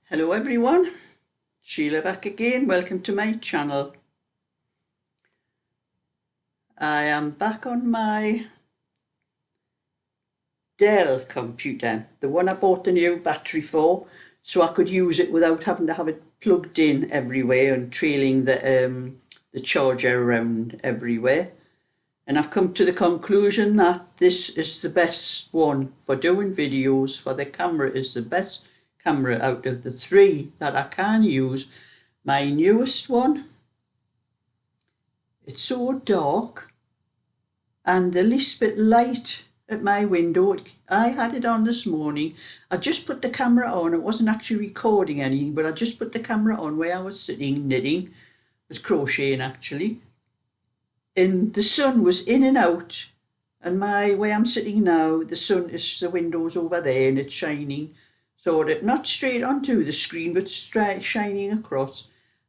Hello everyone, Sheila back again. Welcome to my channel. I am back on my Dell computer, the one I bought the new battery for, so I could use it without having to have it plugged in everywhere and trailing the charger around everywhere. And I've come to the conclusion that this is the best one for doing videos. For the camera is the best camera out of the three that I can use. My newest one, it's so dark and the least bit light at my window. I had it on this morning. I just put the camera on. It wasn't actually recording anything, but I just put the camera on where I was sitting knitting. I was crocheting actually. And the sun was in and out, and where I'm sitting now, the window's over there and it's shining. So that not straight onto the screen, but straight shining across.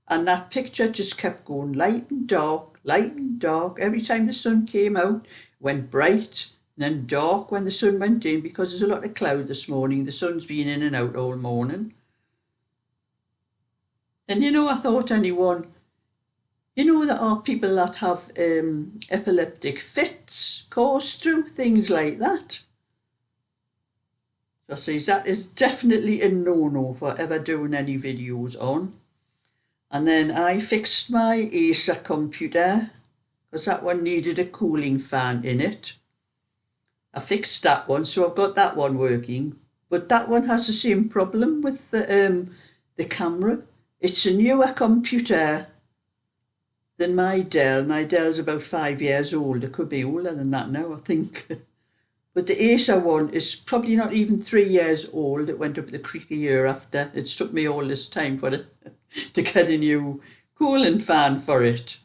And that picture just kept going light and dark, light and dark. Every time the sun came out, it went bright, and then dark when the sun went in, because there's a lot of cloud this morning. The sun's been in and out all morning. And I thought there are people that have epileptic fits caused through things like that. So I say that is definitely a no-no for ever doing any videos on. And then I fixed my Acer computer, because that one needed a cooling fan in it. I fixed that one, so I've got that one working. But that one has the same problem with the camera. It's a newer computer than my Dell. My Dell's about 5 years old. It could be older than that now, I think. But the Acer one is probably not even 3 years old. It went up the creek a year after. It's took me all this time for it to get a new cooling fan for it.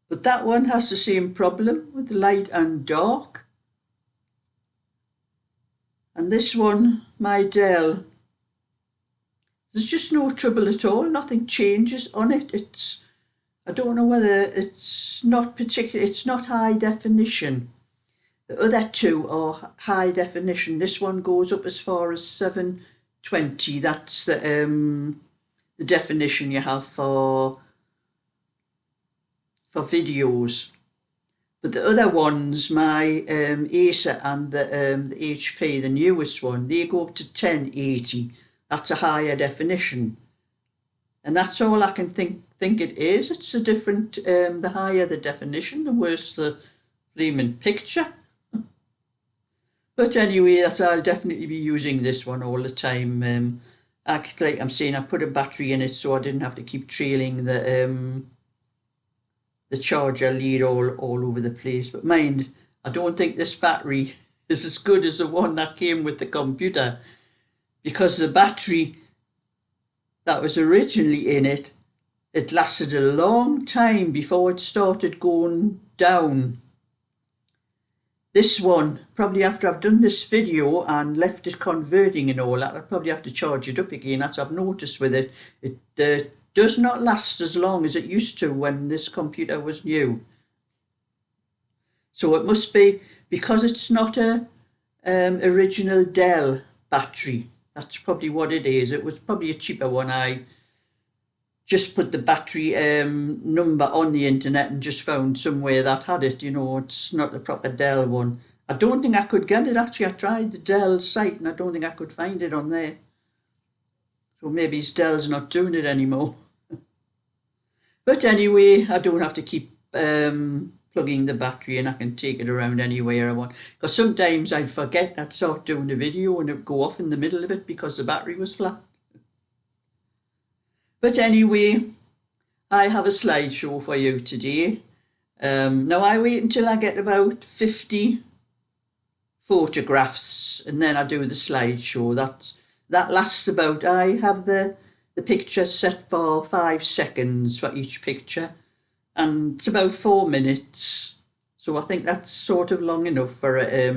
But that one has the same problem with light and dark. And this one, my Dell, there's just no trouble at all. Nothing changes on it. I don't know whether it's not high definition. The other two are high definition. This one goes up as far as 720. That's the definition you have for videos. But the other ones, my Acer and the HP, the newest one, they go up to 1080. That's a higher definition. And that's all I can think it is. It's a different, the higher the definition, the worse the flaming picture. But anyway, I'll definitely be using this one all the time. Actually, like I'm saying, I put a battery in it so I didn't have to keep trailing the charger lead all over the place. But mind, I don't think this battery is as good as the one that came with the computer, because the battery that was originally in it, it lasted a long time before it started going down. This one, probably after I've done this video and left it converting and all that, I'll probably have to charge it up again. As I've noticed with it, it does not last as long as it used to when this computer was new. So it must be because it's not a original Dell battery. That's probably what it is. It was probably a cheaper one. I just put the battery number on the internet and just found somewhere that had it. It's not the proper Dell one. I don't think I could get it. Actually, I tried the Dell site and I don't think I could find it on there. So maybe Dell's not doing it anymore. But anyway, I don't have to keep plugging the battery in. I can take it around anywhere I want. Because sometimes I'd forget I'd start doing the video and it'd go off in the middle of it because the battery was flat. But anyway, I have a slideshow for you today. Now I wait until I get about 50 photographs and then I do the slideshow. That lasts about, I have the picture set for 5 seconds for each picture, and it's about 4 minutes. So I think that's sort of long enough for a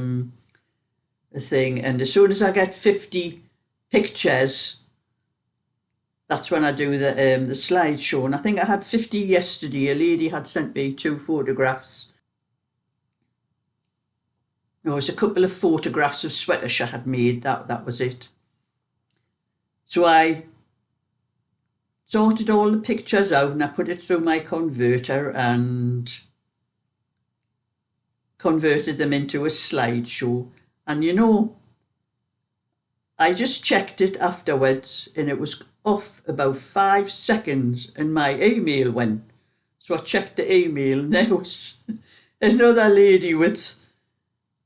thing. And as soon as I get 50 pictures, that's when I do the slideshow. And I think I had 50 yesterday. A lady had sent me 2 photographs. No, it was a couple of photographs of sweaters I had made. That was it. So I sorted all the pictures out and I put it through my converter and converted them into a slideshow. And I just checked it afterwards and it was off about 5 seconds and my email went. So I checked the email and there was another lady with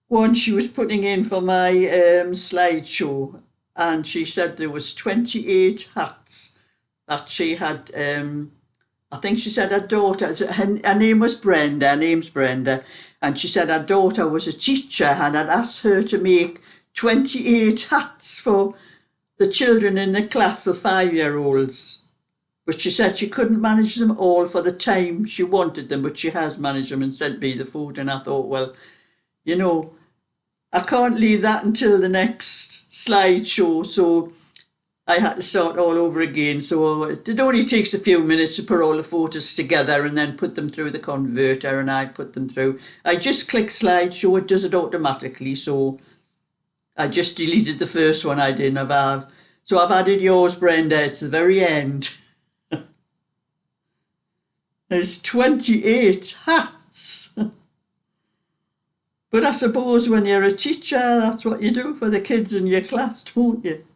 one she was putting in for my slideshow, and she said there was 28 hats that she had. I think she said her daughter, her name was Brenda, her name's Brenda, and she said her daughter was a teacher and had asked her to make 28 hats for the children in the class of 5-year-olds. But she said she couldn't manage them all for the time she wanted them, but she has managed them and sent me the food. And I thought, well, I can't leave that until the next slideshow, so I had to start all over again. So it only takes a few minutes to put all the photos together and then put them through the converter, and I put them through. I just click slideshow, it does it automatically. So I just deleted the first one I didn't have. So I've added yours, Brenda. It's the very end. There's 28 hats. But I suppose when you're a teacher, that's what you do for the kids in your class, don't you?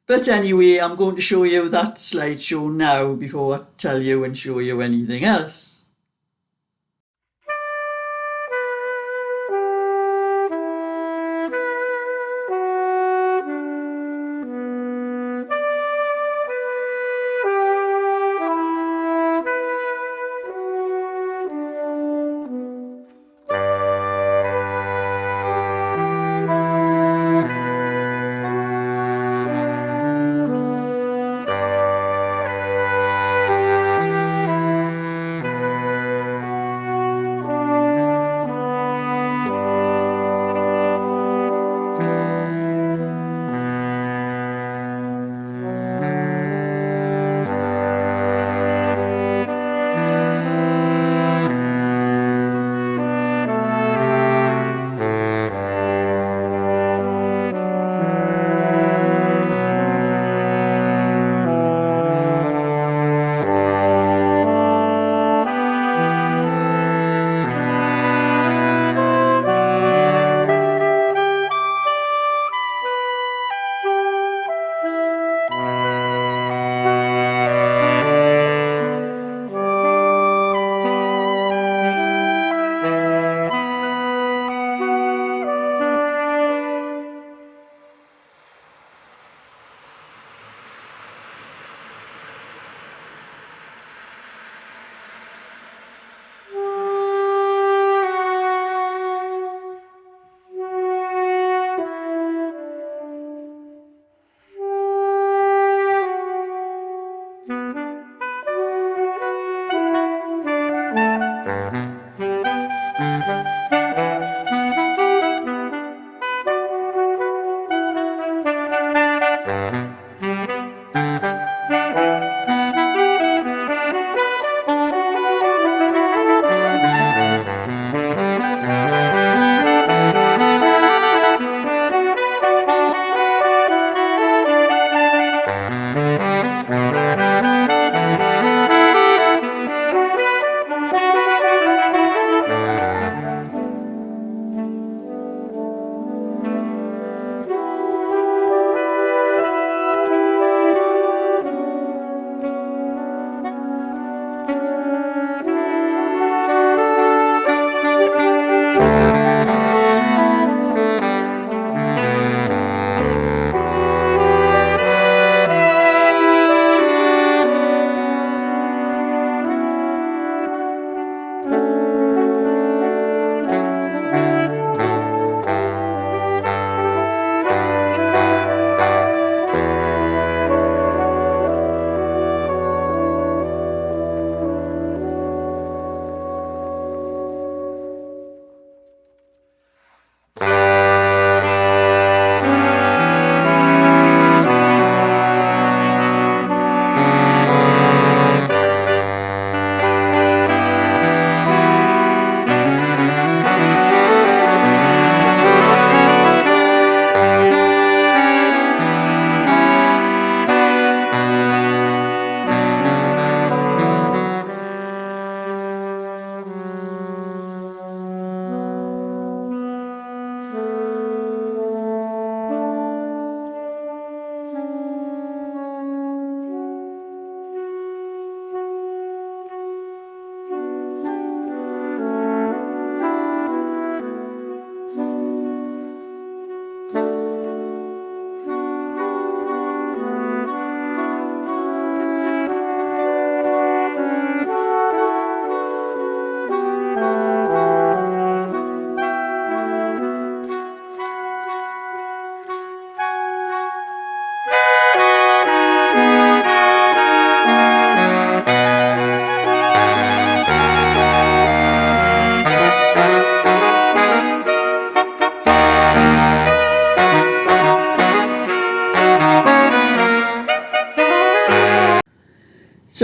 But anyway, I'm going to show you that slideshow now before I tell you and show you anything else.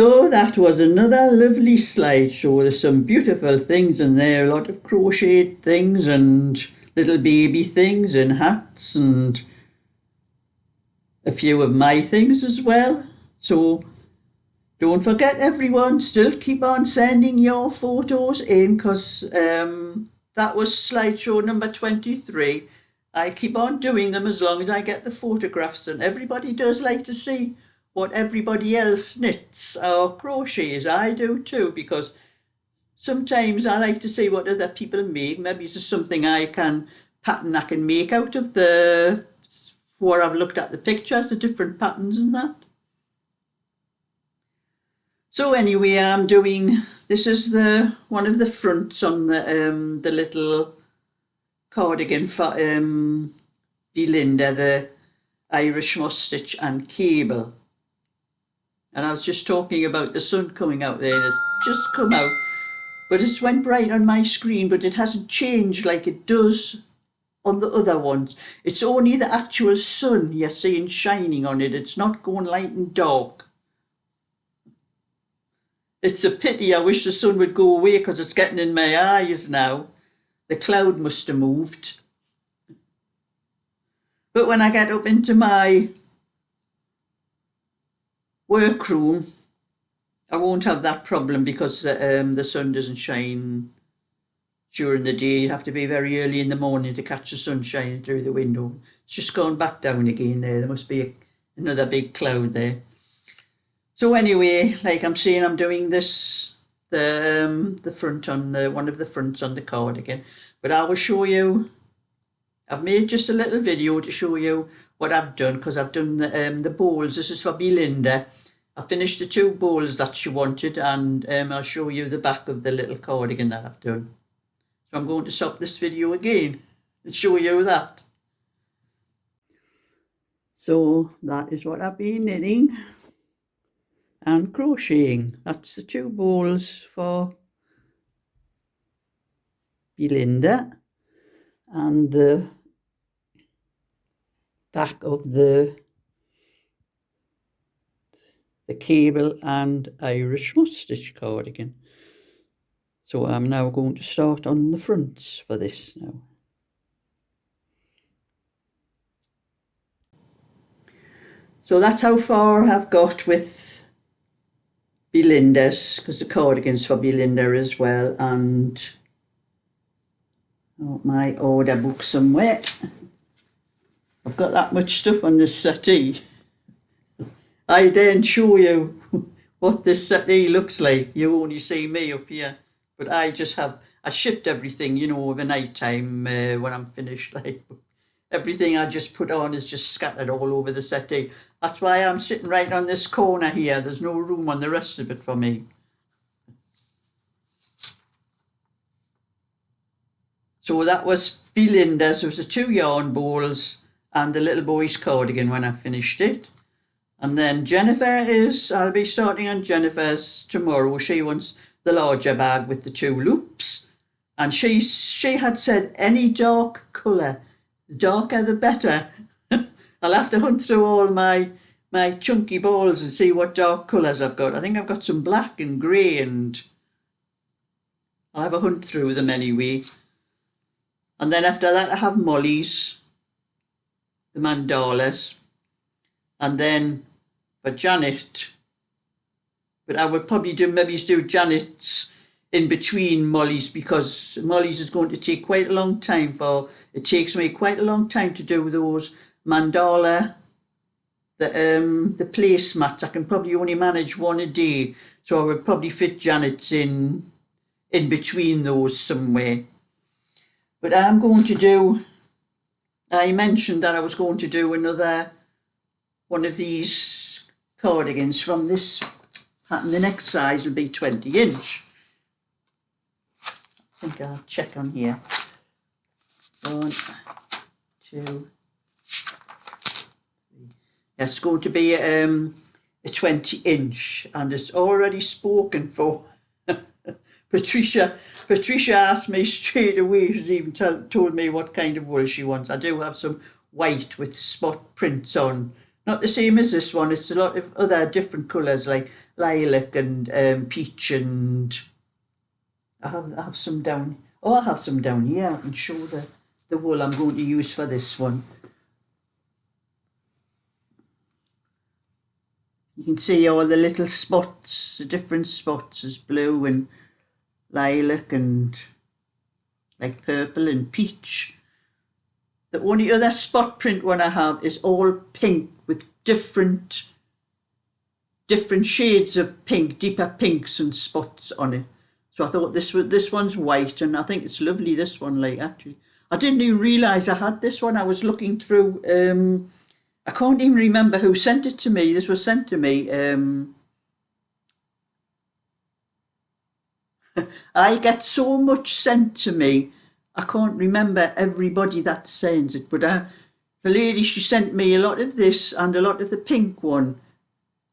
So that was another lovely slideshow. There's some beautiful things in there, a lot of crocheted things and little baby things and hats and a few of my things as well. So don't forget, everyone, still keep on sending your photos in, because that was slideshow number 23. I keep on doing them as long as I get the photographs, and everybody does like to see what everybody else knits or crochets. I do too, because sometimes I like to see what other people make. Maybe it's something I can make out of what I've looked at the pictures, the different patterns and that. So anyway, I'm doing, this is one of the fronts on the little cardigan for Belinda, the Irish moss stitch and cable. And I was just talking about the sun coming out there, and it's just come out, but it's went bright on my screen, but it hasn't changed like it does on the other ones. It's only the actual sun you're seeing shining on it. It's not going light and dark. It's a pity. I wish the sun would go away, because it's getting in my eyes now. The cloud must have moved. But when I get up into my workroom, I won't have that problem, because the sun doesn't shine during the day. You have to be very early in the morning to catch the sun shining through the window. It's just gone back down again there. There must be another big cloud there. So anyway, like I'm saying, I'm doing this, the front on one of the fronts on the cardigan. But I will show you, I've made just a little video to show you what I've done, because I've done the bowls. This is for Belinda. I finished the 2 bowls that she wanted, and I'll show you the back of the little cardigan that I've done. So I'm going to stop this video again and show you that. So that is what I've been knitting and crocheting. That's the 2 bowls for Belinda, and the back of the cable and Irish moss stitch cardigan. So I'm now going to start on the fronts for this now. So that's how far I've got with Belinda's, because the cardigan's for Belinda as well, and my order book somewhere. I've got that much stuff on this settee. I daren't show you what this settee looks like. You only see me up here, but I shift everything, you know, over night time when I'm finished. Like, everything I just put on is just scattered all over the settee. That's why I'm sitting right on this corner here. There's no room on the rest of it for me. So that was Belinda's. There was the 2 yarn bowls and the little boy's cardigan when I finished it. And then I'll be starting on Jennifer's tomorrow. She wants the larger bag with the 2 loops. And she had said any dark colour, the darker the better. I'll have to hunt through all my chunky balls and see what dark colours I've got. I think I've got some black and grey, and I'll have a hunt through them anyway. And then after that I have Molly's, the mandalas. And then for Janet, but I would probably maybe do Janet's in between Molly's, because Molly's is going to take quite a long time it takes me quite a long time to do those mandala, the placemats. I can probably only manage 1 a day, so I would probably fit Janet's in between those somewhere. But I mentioned that I was going to do another one of these cardigans from this pattern. The next size will be 20 inch. I think I'll check on here. 1, 2, 3. It's going to be a 20 inch, and it's already spoken for. Patricia asked me straight away. She's even told me what kind of wool she wants. I do have some white with spot prints on Not the same as this one. It's a lot of other different colours like lilac and peach, and I have some down. Oh, I have some down here. I can show the wool I'm going to use for this one. You can see all the little spots, the different spots. There's blue and lilac and like purple and peach. The only other spot print one I have is all pink with different shades of pink, deeper pinks and spots on it. So I thought this one's white, and I think it's lovely, this one, like, actually. I didn't even realise I had this one. I was looking through, I can't even remember who sent it to me. This was sent to me. I get so much sent to me, I can't remember everybody that sends it, but the lady, she sent me a lot of this and a lot of the pink one,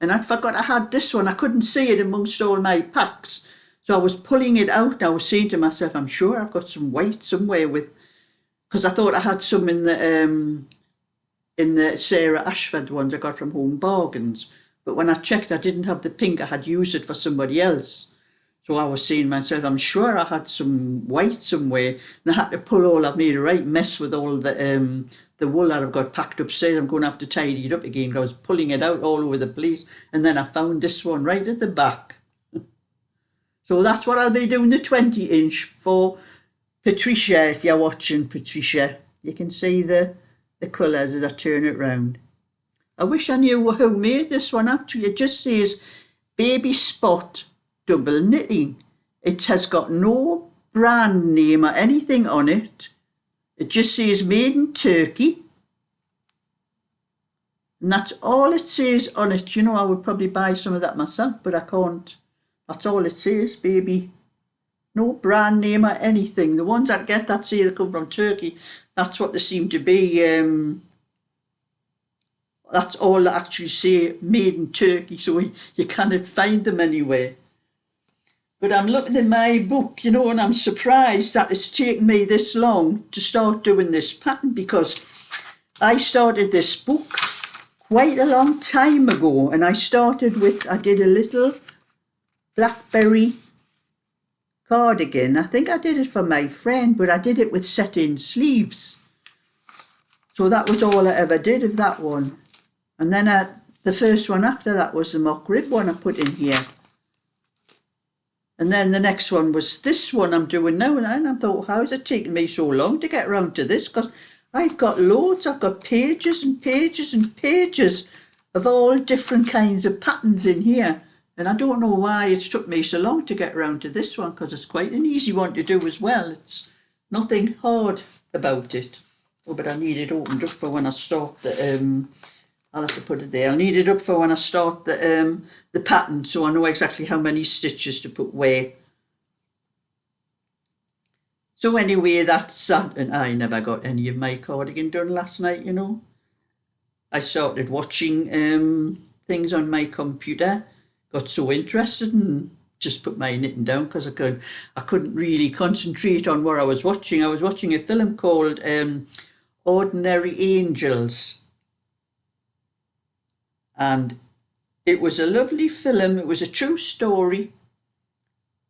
and I'd forgot I had this one. I couldn't see it amongst all my packs, so I was pulling it out and I was saying to myself, I'm sure I've got some white somewhere, because I thought I had some in the Sarah Ashford ones I got from Home Bargains, but when I checked I didn't have the pink. I had used it for somebody else. So I was saying to myself, I'm sure I had some white somewhere, and I had to pull all. I've made a right mess with all the wool that I've got packed upstairs. I'm going to have to tidy it up again. I was pulling it out all over the place, and then I found this one right at the back. So that's what I'll be doing, the 20-inch for Patricia. If you're watching, Patricia, you can see the colours as I turn it round. I wish I knew who made this one. Actually, it just says Baby Spot Double Knitting. It has got no brand name or anything on it. It just says made in Turkey, and that's all it says on it. You know, I would probably buy some of that myself, but I can't. That's all it says, baby. No brand name or anything. The ones I get that say they come from Turkey, that's what they seem to be. That's all they actually say, made in Turkey, so you cannot find them anywhere. But I'm looking in my book, you know, and I'm surprised that it's taken me this long to start doing this pattern, because I started this book quite a long time ago, and I did a little blackberry cardigan. I think I did it for my friend, but I did it with set-in sleeves. So that was all I ever did of that one. And then the first one after that was the mock rib one I put in here. And then the next one was this one I'm doing now, and I thought, how is it taking me so long to get around to this? Because I've got loads. I've got pages and pages and pages of all different kinds of patterns in here. And I don't know why it's took me so long to get around to this one, because it's quite an easy one to do as well. It's nothing hard about it. Oh, but I need it opened up for when I start I'll have to put it there. I'll need it up for when I start the pattern, so I know exactly how many stitches to put where. So anyway, that's that. And I never got any of my cardigan done last night, you know. I started watching things on my computer, got so interested and just put my knitting down because I couldn't really concentrate on what I was watching. I was watching a film called Ordinary Angels. And it was a lovely film. It was a true story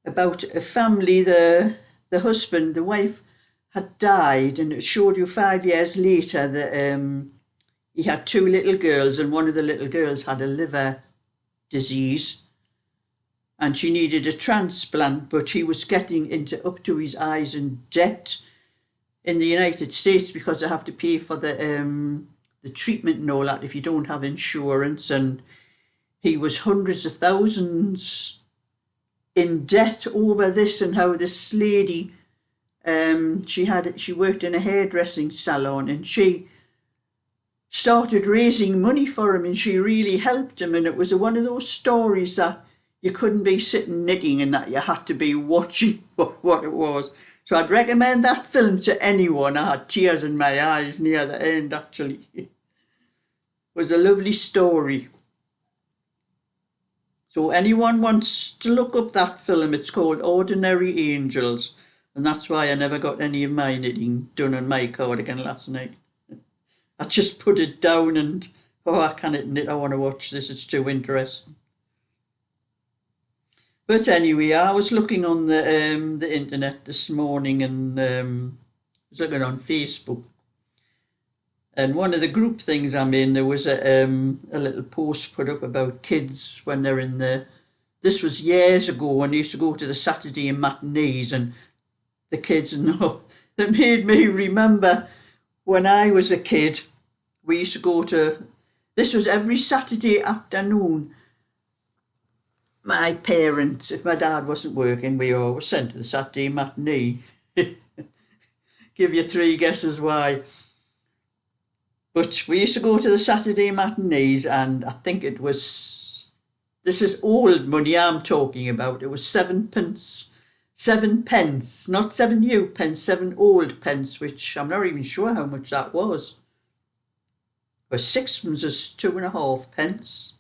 about a family. The husband, the wife had died, and it showed you 5 years later that he had 2 little girls, and one of the little girls had a liver disease and she needed a transplant, but he was getting up to his eyes in debt in the United States because they have to pay for the treatment and all that if you don't have insurance, and he was hundreds of thousands in debt over this, and how this lady, she worked in a hairdressing salon, and she started raising money for him, and she really helped him. And it was one of those stories that you couldn't be sitting knitting and that you had to be watching what it was. So I'd recommend that film to anyone. I had tears in my eyes near the end, actually. It was a lovely story. So anyone wants to look up that film, it's called Ordinary Angels. And that's why I never got any of my knitting done on my cardigan last night. I just put it down and Oh, I can't admit I want to watch this. It's too interesting. But anyway, I was looking on the internet this morning and was looking on Facebook. And one of the group things I'm in, there was a little post put up about kids when they're in this was years ago when they used to go to the Saturday matinees, and the kids, no, it made me remember when I was a kid, we used to go to, this was every Saturday afternoon. My parents, if my dad wasn't working, we always sent to the Saturday matinee. Give you 3 guesses why. But we used to go to the Saturday matinees, and I think it was, this is old money I'm talking about, it was 7pence. 7pence, not 7 pence, 7 old pence, which I'm not even sure how much that was. But 6pence is 2.5 pence.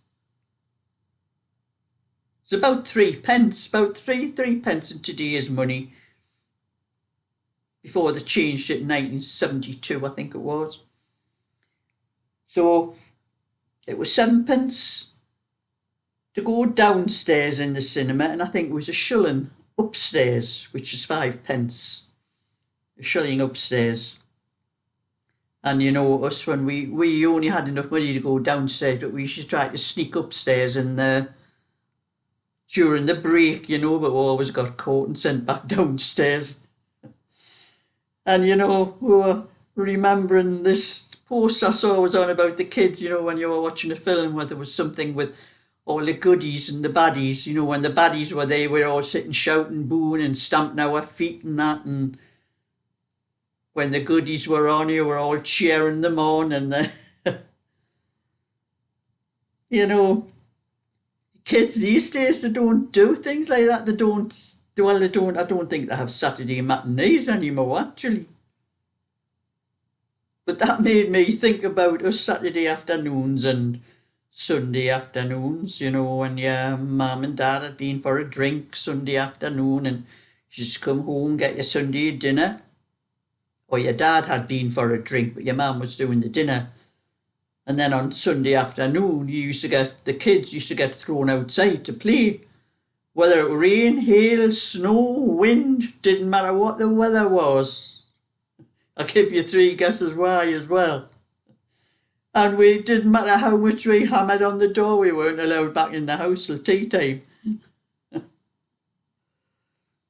It's about 3 pence, about three pence in today's money. Before they changed it in 1972, I think it was. So it was 7pence to go downstairs in the cinema, and I think it was a shilling upstairs, which is 5pence. A shilling upstairs. And you know us, when we only had enough money to go downstairs, but we used to try to sneak upstairs and during the break, you know, but we always got caught and sent back downstairs. And you know, we were remembering this post I saw was on about the kids, you know, when you were watching a film where there was something with all the goodies and the baddies, you know, when the baddies were there, we were all sitting shouting, booing and stamping our feet and that, and when the goodies were on, you were all cheering them on, and you know, kids these days, they don't do things like that. They don't, well, they don't, I don't think they have Saturday matinees anymore, actually. But that made me think about us Saturday afternoons and Sunday afternoons, you know, when your mum and dad had been for a drink Sunday afternoon and you just come home, get your Sunday dinner. Or your dad had been for a drink, but your mum was doing the dinner. And then on Sunday afternoon, the kids used to get thrown outside to play. Whether it rain, hail, snow, wind, didn't matter what the weather was. I'll give you 3 guesses why as well. And it didn't matter how much we hammered on the door, we weren't allowed back in the house till tea time.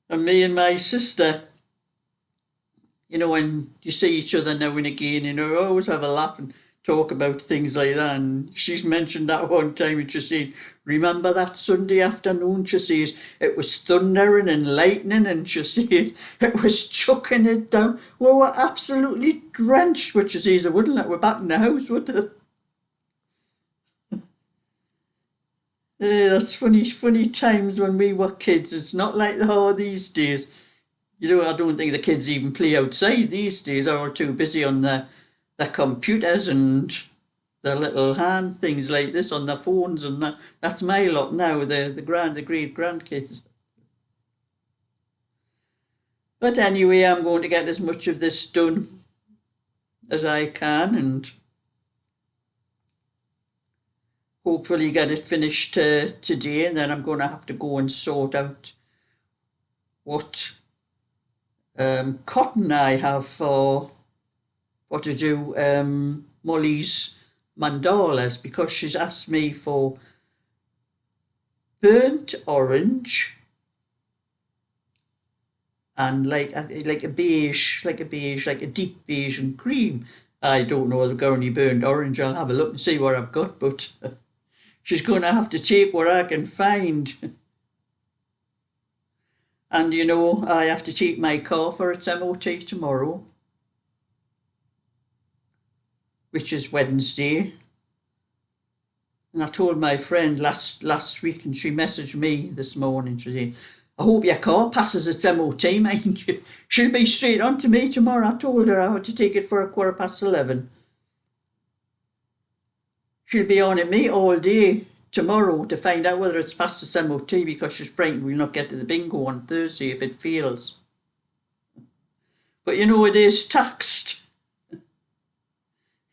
And me and my sister, you know, when you see each other now and again, you know, always have a laugh and talk about things like that. And she's mentioned that one time, and she said, remember that Sunday afternoon, she says, it was thundering and lightning, and she said, it was chucking it down. We were absolutely drenched, but she says, I wouldn't let we're back in the house, would they? Yeah, that's funny times when we were kids. It's not like they are these days. You know, I don't think the kids even play outside these days. They're all too busy on their computers and their little hand things like this on their phones, and that's my lot now, the great grandkids. But anyway, I'm going to get as much of this done as I can and hopefully get it finished today, and then I'm going to have to go and sort out what cotton I have for to do Molly's mandalas, because she's asked me for burnt orange and like a beige, like a deep beige and cream. I don't know if I've got any burnt orange. I'll have a look and see what I've got, but she's going to have to take what I can find. And you know, I have to take my car for its MOT tomorrow, which is Wednesday. And I told my friend last week, and she messaged me this morning. She said, I hope your car passes its MOT, mind you. She'll be straight on to me tomorrow. I told her I had to take it for 11:15. She'll be on at me all day tomorrow to find out whether it's passed its MOT, because she's frightened we'll not get to the bingo on Thursday if it fails. But you know, it is taxed.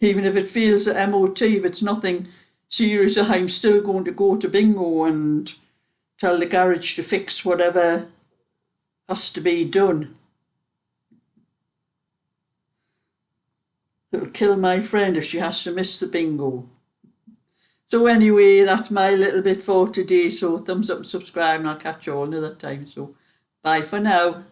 Even if it feels at MOT, if it's nothing serious, I'm still going to go to bingo and tell the garage to fix whatever has to be done. It'll kill my friend if she has to miss the bingo. So anyway, that's my little bit for today. So thumbs up and subscribe, and I'll catch you all another time. So bye for now.